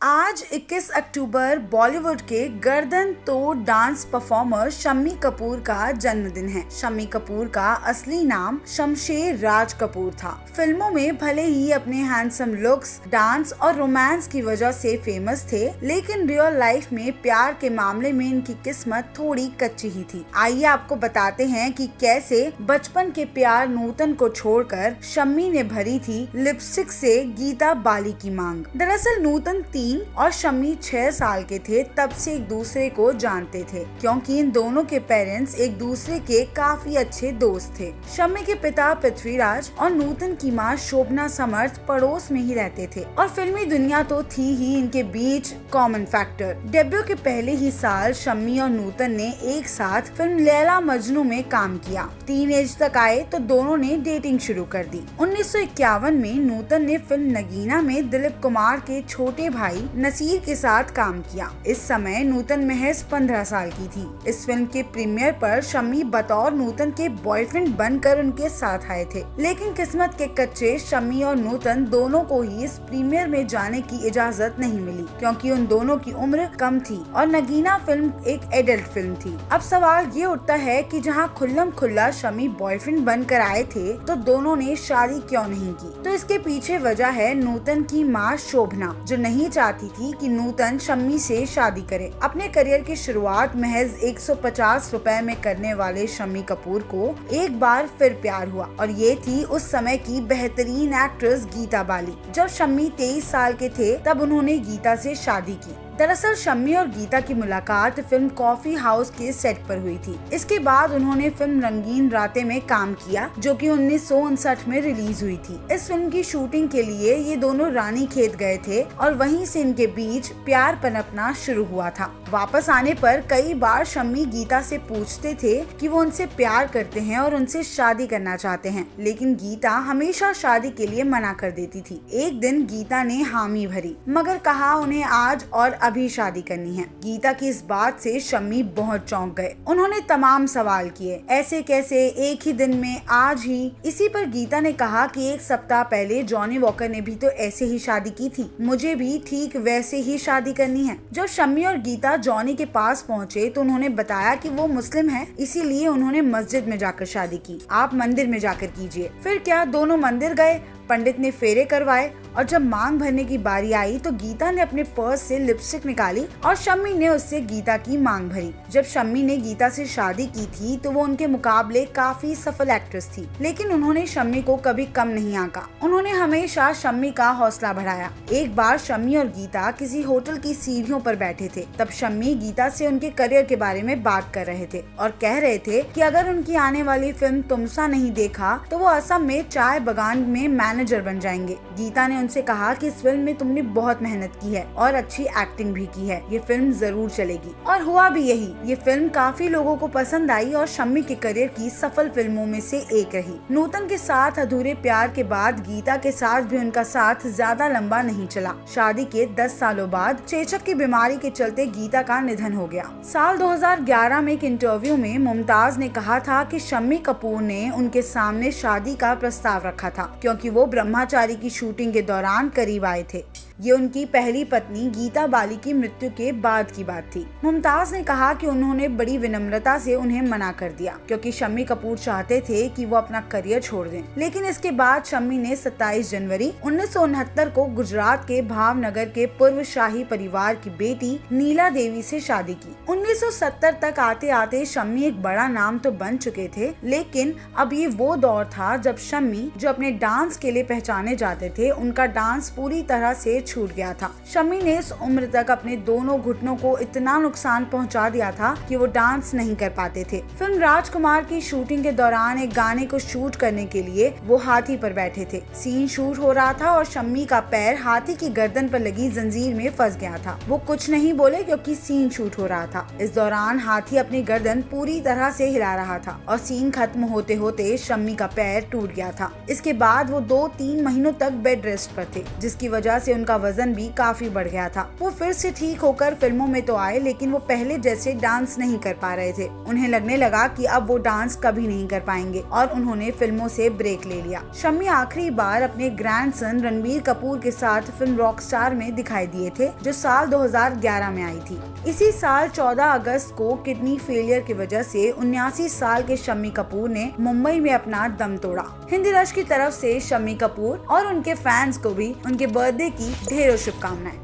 आज 21 अक्टूबर बॉलीवुड के गर्दन तोड़ डांस परफॉर्मर शम्मी कपूर का जन्मदिन है। शम्मी कपूर का असली नाम शमशेर राज कपूर था। फिल्मों में भले ही अपने हैंडसम लुक्स, डांस और रोमांस की वजह से फेमस थे, लेकिन रियल लाइफ में प्यार के मामले में इनकी किस्मत थोड़ी कच्ची ही थी। आइए आपको बताते हैं कि कैसे बचपन के प्यार नूतन को छोड़कर शम्मी ने भरी थी लिपस्टिक से गीता बाली की मांग। दरअसल नूतन 3 और शम्मी 6 साल के थे तब से एक दूसरे को जानते थे, क्योंकि इन दोनों के पेरेंट्स एक दूसरे के काफी अच्छे दोस्त थे। शम्मी के पिता पृथ्वीराज और नूतन की मां शोभना समर्थ पड़ोस में ही रहते थे और फिल्मी दुनिया तो थी ही इनके बीच कॉमन फैक्टर। डेब्यू के पहले ही साल शम्मी और नूतन ने एक साथ फिल्म लैला मजनू में काम किया। टीनेज तक आए तो दोनों ने डेटिंग शुरू कर दी। 1951 में नूतन ने फिल्म नगीना में दिलीप कुमार के छोटे भाई नसीर के साथ काम किया। इस समय नूतन महज 15 साल की थी। इस फिल्म के प्रीमियर पर शम्मी बतौर नूतन के बॉयफ्रेंड बनकर उनके साथ आए थे, लेकिन किस्मत के कच्चे शम्मी और नूतन दोनों को ही इस प्रीमियर में जाने की इजाजत नहीं मिली, क्योंकि उन दोनों की उम्र कम थी और नगीना फिल्म एक एडल्ट फिल्म थी। अब सवाल ये उठता है कि जहां खुल्लम खुल्ला शम्मी बॉयफ्रेंड बनकर आए थे तो दोनों ने शादी क्यों नहीं की। तो इसके पीछे वजह है नूतन की माँ शोभना, जो नहीं चाहती थी कि नूतन शम्मी से शादी करे। अपने करियर की शुरुआत महज 150 रुपए में करने वाले शम्मी कपूर को एक बार फिर प्यार हुआ और ये थी उस समय की बेहतरीन एक्ट्रेस गीता बाली। जब शम्मी 23 साल के थे तब उन्होंने गीता से शादी की। दरअसल शम्मी और गीता की मुलाकात फिल्म कॉफी हाउस के सेट पर हुई थी। इसके बाद उन्होंने फिल्म रंगीन रातें में काम किया, जो कि 1959 में रिलीज हुई थी। इस फिल्म की शूटिंग के लिए ये दोनों रानीखेत गए थे और वहीं से इनके बीच प्यार पनपना शुरू हुआ था। वापस आने पर कई बार शम्मी गीता से पूछते थे कि वो उनसे प्यार करते हैं और उनसे शादी करना चाहते हैं, लेकिन गीता हमेशा शादी के लिए मना कर देती थी। एक दिन गीता ने हामी भरी, मगर कहा उन्हें आज और अभी शादी करनी है। गीता की इस बात से शम्मी बहुत चौंक गए। उन्होंने तमाम सवाल किए, ऐसे कैसे, एक ही दिन में, आज ही। इसी पर गीता ने कहा कि एक सप्ताह पहले जॉनी वॉकर ने भी तो ऐसे ही शादी की थी, मुझे भी ठीक वैसे ही शादी करनी है। जब शम्मी और गीता जॉनी के पास पहुँचे तो उन्होंने बताया कि वो मुस्लिम है, इसीलिए उन्होंने मस्जिद में जाकर शादी की, आप मंदिर में जाकर कीजिए। फिर क्या, दोनों मंदिर गए, पंडित ने फेरे करवाए और जब मांग भरने की बारी आई तो गीता ने अपने पर्स से लिपस्टिक निकाली और शम्मी ने उससे गीता की मांग भरी। जब शम्मी ने गीता से शादी की थी तो वो उनके मुकाबले काफी सफल एक्ट्रेस थी, लेकिन उन्होंने शम्मी को कभी कम नहीं आंका। उन्होंने हमेशा शम्मी का हौसला बढ़ाया। एक बार शम्मी और गीता किसी होटल की सीढ़ियों पर बैठे थे, तब शम्मी गीता से उनके करियर के बारे में बात कर रहे थे और कह रहे थे कि अगर उनकी आने वाली फिल्म तुमसा नहीं देखा तो वो असम में चाय बगान में मैनेजर बन जाएंगे। गीता ने उनसे कहा कि इस फिल्म में तुमने बहुत मेहनत की है और अच्छी एक्टिंग भी की है, ये फिल्म जरूर चलेगी। और हुआ भी यही। ये फिल्म काफी लोगों को पसंद आई और शम्मी के करियर की सफल फिल्मों में से एक रही। नूतन के साथ अधूरे प्यार के बाद गीता के साथ भी उनका साथ ज्यादा लंबा नहीं चला। शादी के 10 सालों बाद चेचक की बीमारी के चलते गीता का निधन हो गया। साल 2011 में एक इंटरव्यू में मुमताज ने कहा था कि शम्मी कपूर ने उनके सामने शादी का प्रस्ताव रखा था, क्योंकि वो ब्रह्मचारी की शूटिंग के दौरान करीब आए थे। ये उनकी पहली पत्नी गीता बाली की मृत्यु के बाद की बात थी। मुमताज ने कहा कि उन्होंने बड़ी विनम्रता से उन्हें मना कर दिया, क्योंकि शम्मी कपूर चाहते थे कि वो अपना करियर छोड़ दें। लेकिन इसके बाद शम्मी ने 27 जनवरी 1969 को गुजरात के भावनगर के पूर्व शाही परिवार की बेटी नीला देवी से शादी की। 1970 तक आते आते शम्मी एक बड़ा नाम तो बन चुके थे, लेकिन अब ये वो दौर था जब शम्मी, जो अपने डांस के लिए पहचाने जाते थे, उनका डांस पूरी तरह से छूट गया था। शम्मी ने इस उम्र तक अपने दोनों घुटनों को इतना नुकसान पहुंचा दिया था कि वो डांस नहीं कर पाते थे। फिल्म राजकुमार की शूटिंग के दौरान एक गाने को शूट करने के लिए वो हाथी पर बैठे थे। सीन शूट हो रहा था और शम्मी का पैर हाथी की गर्दन पर लगी जंजीर में फंस गया था। वो कुछ नहीं बोले क्योंकि सीन शूट हो रहा था। इस दौरान हाथी अपनी गर्दन पूरी तरह से हिला रहा था और सीन खत्म होते होते शम्मी का पैर टूट गया था। इसके बाद वो 2-3 महीनों तक बेड रेस्ट पर थे, जिसकी वजह से उनका उनका वजन भी काफी बढ़ गया था। वो फिर से ठीक होकर फिल्मों में तो आए, लेकिन वो पहले जैसे डांस नहीं कर पा रहे थे। उन्हें लगने लगा कि अब वो डांस कभी नहीं कर पाएंगे और उन्होंने फिल्मों से ब्रेक ले लिया। शम्मी आखिरी बार अपने ग्रैंडसन रणबीर कपूर के साथ फिल्म रॉकस्टार में दिखाई दिए थे, जो साल 2011 में आई थी। इसी साल 14 अगस्त को किडनी फेलियर की वजह से 79 साल के शम्मी कपूर ने मुंबई में अपना दम तोड़ा। हिंदी रश की तरफ से शम्मी कपूर और उनके फैंस को भी उनके बर्थडे की ढेरों शुभकामनाएं।